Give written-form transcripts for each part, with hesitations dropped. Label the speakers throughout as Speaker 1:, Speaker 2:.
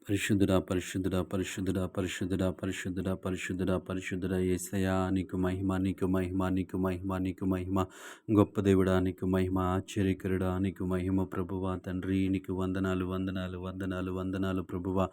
Speaker 1: పరిశుద్ధుడా, పరిశుద్ధుడా, పరిశుద్ధుడా, పరిశుద్ధుడా, పరిశుద్ధుడా, పరిశుద్ధుడా, పరిశుద్ధుడా యేసయ్యా నీకు మహిమ, నీకు మహిమ, నీకు మహిమ, నీకు మహిమ. గొప్ప దేవుడా నీకు మహిమ, ఆశ్చర్యకరుడా నీకు మహిమ ప్రభువా. తండ్రి నీకు వందనాలు, వందనాలు, వందనాలు, వందనాలు ప్రభువా.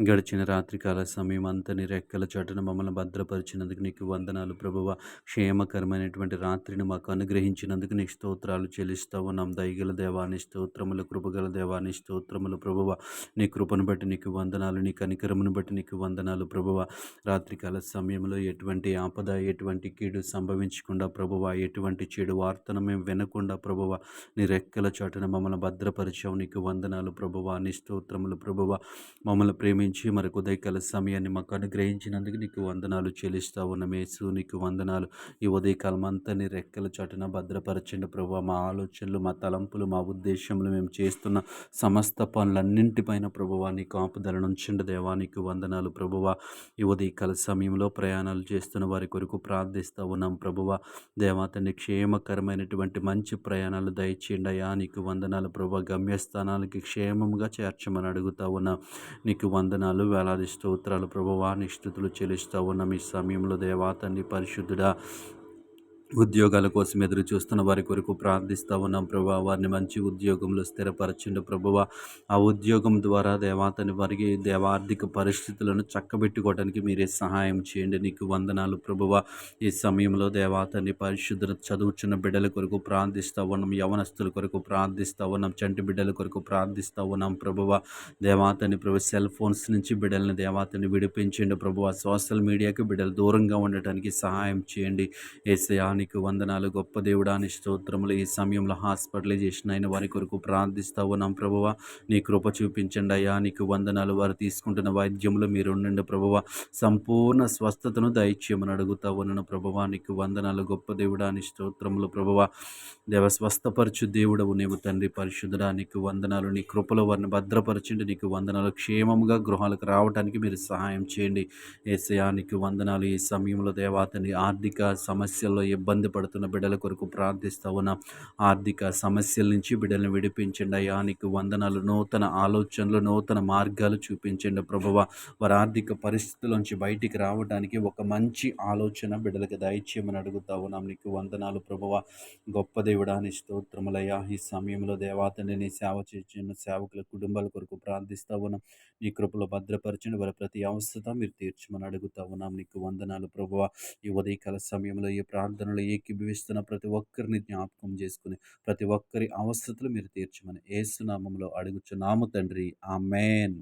Speaker 1: గడిచిన రాత్రికాల సమయం అంతా నీ రెక్కల చాటున మమ్మల్ని భద్రపరిచినందుకు నీకు వందనాలు ప్రభువా. క్షేమకరమైనటువంటి రాత్రిని మాకు అనుగ్రహించినందుకు నీకు స్తోత్రాలు చెల్లిస్తా ఉన్నాం. దయగల దేవాని స్తోత్రములు, కృపగల దేవాని స్తోత్రములు ప్రభువా. నీ కృపను బట్టి నీకు వందనాలు, నీ కనికరమును బట్టి నీకు వందనాలు ప్రభువా. రాత్రికాల సమయంలో ఎటువంటి ఆపద, ఎటువంటి కీడు సంభవించకుండా ప్రభువా, ఎటువంటి చెడు వార్తను మేము వినకుండా ప్రభువా, నీ రెక్కల చాటున మమ్మల్ని భద్రపరిచావు. నీకు వందనాలు ప్రభువా, నీ స్తోత్రములు ప్రభువా. మమ్మల్ని ప్రేమించి మరొక ఉదయకాల సమయాన్ని మాకు అనుగ్రహించినందుకు నీకు వందనాలు చెల్లిస్తా ఉన్నాం. యేసు నీకు వందనాలు. ఈ ఉదయకాలం అంతా నీ రెక్కల చాటున భద్రపరచండి ప్రభువా. మా ఆలోచనలు, మా తలంపులు, మా ఉద్దేశములు, మేము చేస్తున్న సమస్త పనులన్నింటిపైన ప్రభువా నీ కాపుదలను ఉంచండి దేవా. నీకు వందనాలు ప్రభువా. ఈ ఉదయకాల సమయంలో ప్రయాణాలు చేస్తున్న వారి కొరకు ప్రార్థిస్తూ ఉన్నాం ప్రభువా. దేవా తండ్రి క్షేమకరమైనటువంటి మంచి ప్రయాణాలు దయచేయండి అయ్యా. నీకు వందనాలు ప్రభువా. గమ్యస్థానాలకి క్షేమంగా చేర్చమని అడుగుతా ఉన్నాం. నీకు వందనాలు, వేలాది స్తోత్రాలు ప్రభువా. నీ స్తుతులు చెల్లిస్తూ ఉన్నాం ఈ సమయంలో దేవా తండ్రి పరిశుద్ధుడా. ఉద్యోగాల కోసం ఎదురు చూస్తున్న వారి కొరకు ప్రార్థిస్తూ ఉన్నాం ప్రభువా. వారిని మంచి ఉద్యోగంలో స్థిరపరచండి ప్రభువా. ఆ ఉద్యోగం ద్వారా దేవాతని వారికి ఆర్థిక పరిస్థితులను చక్కబెట్టుకోవడానికి మీరే సహాయం చేయండి. నీకు వందనాలు ప్రభువా. ఈ సమయంలో దేవాతని పరిశుద్ధత చదువుచున్న బిడ్డల కొరకు ప్రార్థిస్తూ ఉన్నాం. యవనస్తుల కొరకు ప్రార్థిస్తూ ఉన్నాం. చంటి బిడ్డల కొరకు ప్రార్థిస్తూ ఉన్నాం ప్రభువా. దేవాతని ప్రభు సెల్ ఫోన్స్ నుంచి బిడ్డలని దేవాతని విడిపించండి ప్రభువా. సోషల్ మీడియాకి బిడ్డలు దూరంగా ఉండటానికి సహాయం చేయండి. యేసయ్యా నీకు వందనాలు. గొప్ప దేవుడా నీ స్తోత్రములు. ఈ సమయంలో హాస్పిటలైజేషన్ అయిన వారి కొరకు ప్రార్థిస్తూ ఉన్నాం ప్రభువా. నీ కృప చూపించండి అయ్యా. నీకు వందనాలు. వారు తీసుకుంటున్న వైద్యంలో మీరు ఉండండి ప్రభువా. సంపూర్ణ స్వస్థతను దయచేయమని అడుగుతా ఉన్నాను ప్రభువా. నీకు వందనాలు. గొప్ప దేవుడా నీ స్తోత్రములు ప్రభువా. దేవ స్వస్థపరచు దేవుడవు నీవు తండ్రి పరిశుద్ధుడా. నీకు వందనాలు. నీ కృపలో వారిని భద్రపరచండి. నీకు వందనాలు. క్షేమముగా గృహాలకు రావడానికి మీరు సహాయం చేయండి. యేసయ్యా నీకు వందనాలు. ఈ సమయంలో దేవాతని ఆర్థిక సమస్యల్లో ఇబ్బంది పడుతున్న బిడ్డల కొరకు ప్రార్థిస్తూ ఉన్నాం. ఆర్థిక సమస్యల నుంచి బిడ్డలను విడిపించండి అయ్యా. నీకు వందనాలు. నూతన ఆలోచనలు, నూతన మార్గాలు చూపించండి ప్రభువా. వారి ఆర్థిక పరిస్థితుల్లోంచి బయటికి రావడానికి ఒక మంచి ఆలోచన బిడ్డలకు దయచేయమని అడుగుతా ఉన్నాం. నీకు వందనాలు ప్రభువా. గొప్ప దేవుడా నీ స్తోత్రములయ్యా. ఈ సమయంలో దేవాతని నీ సేవ చేస్తున్న సేవకుల కుటుంబాల కొరకు ప్రార్థిస్తూ ఉన్నాం. నీ కృపలో భద్రపరచండి. వారి ప్రతి అవసరత మీరు తీర్చమని అడుగుతా ఉన్నాం. నీకు వందనాలు ప్రభువా. ఈ ఉదయకాల సమయంలో ఈ ప్రార్థనలు ఏకీభవిస్తున్న ప్రతి ఒక్కరిని జ్ఞాపకం చేసుకుని ప్రతి ఒక్కరి అవసరతలు మీరు తీర్చమని యేసు నామములో అడుగుచున్నాము తండ్రి. ఆమేన్.